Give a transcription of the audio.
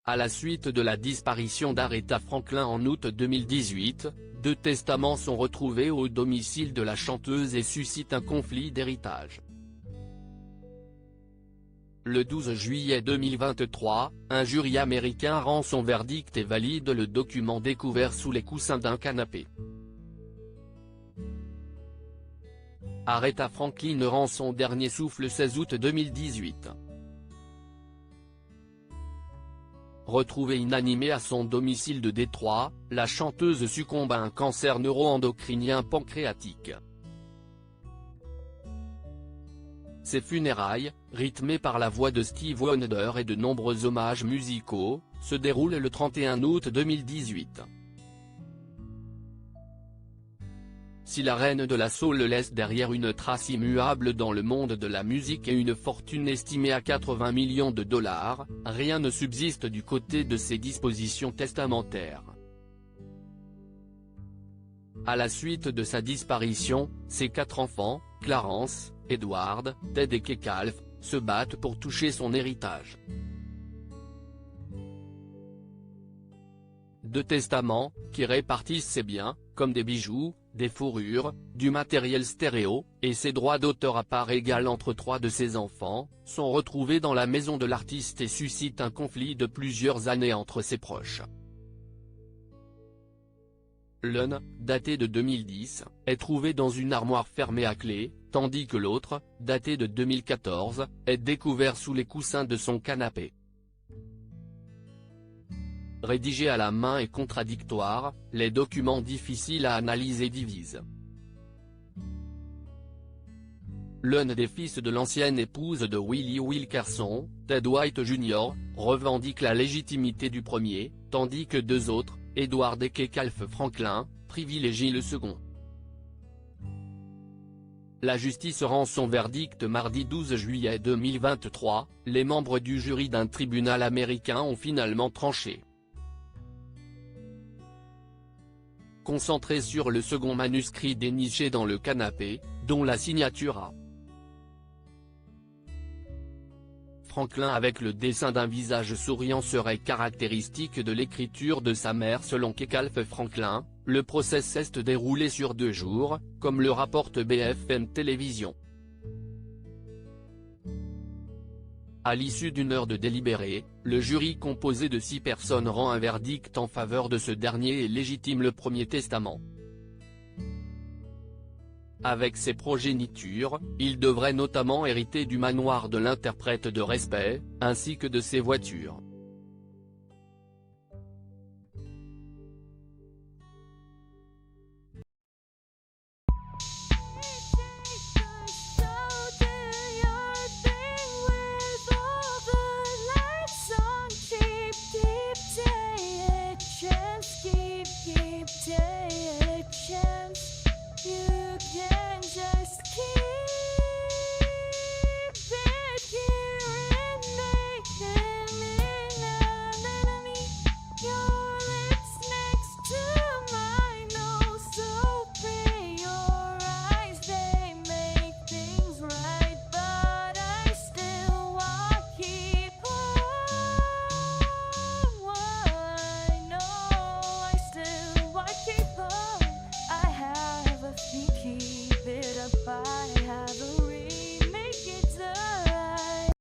À la suite de la disparition d'Aretha Franklin en août 2018, 2 testaments sont retrouvés au domicile de la chanteuse et suscitent un conflit d'héritage. Le 12 juillet 2023, un jury américain rend son verdict et valide le document découvert sous les coussins d'un canapé. Aretha Franklin rend son dernier souffle le 16 août 2018. Retrouvée inanimée à son domicile de Détroit, la chanteuse succombe à un cancer neuro-endocrinien pancréatique. Ses funérailles, rythmées par la voix de Stevie Wonder et de nombreux hommages musicaux, se déroulent le 31 août 2018. Si la reine de la soul laisse derrière une trace immuable dans le monde de la musique et une fortune estimée à 80 millions de dollars, rien ne subsiste du côté de ses dispositions testamentaires. À la suite de sa disparition, ses 4 enfants, Clarence, Edward, Ted et Kekalf, se battent pour toucher son héritage. 2 testaments, qui répartissent ses biens, comme des bijoux, des fourrures, du matériel stéréo, et ses droits d'auteur à part égale entre 3 de ses enfants, sont retrouvés dans la maison de l'artiste et suscitent un conflit de plusieurs années entre ses proches. L'un, daté de 2010, est trouvé dans une armoire fermée à clé, tandis que l'autre, daté de 2014, est découvert sous les coussins de son canapé. Rédigés à la main et contradictoires, les documents difficiles à analyser divisent. L'un des fils de l'ancienne épouse de Willie Wilkerson, Ted White Jr., revendique la légitimité du premier, tandis que 2 autres, Edward et Kekalf Franklin, privilégient le second. La justice rend son verdict mardi 12 juillet 2023, les membres du jury d'un tribunal américain ont finalement tranché. Concentré sur le second manuscrit déniché dans le canapé, dont la signature A. Franklin avec le dessin d'un visage souriant serait caractéristique de l'écriture de sa mère selon Kekalf Franklin. Le procès s'est déroulé sur 2 jours, comme le rapporte BFM Télévision. À l'issue d'une heure de délibéré, le jury composé de 6 personnes rend un verdict en faveur de ce dernier et légitime le premier testament. Avec ses progénitures, il devrait notamment hériter du manoir de l'interprète de respect, ainsi que de ses voitures. Keep it apart.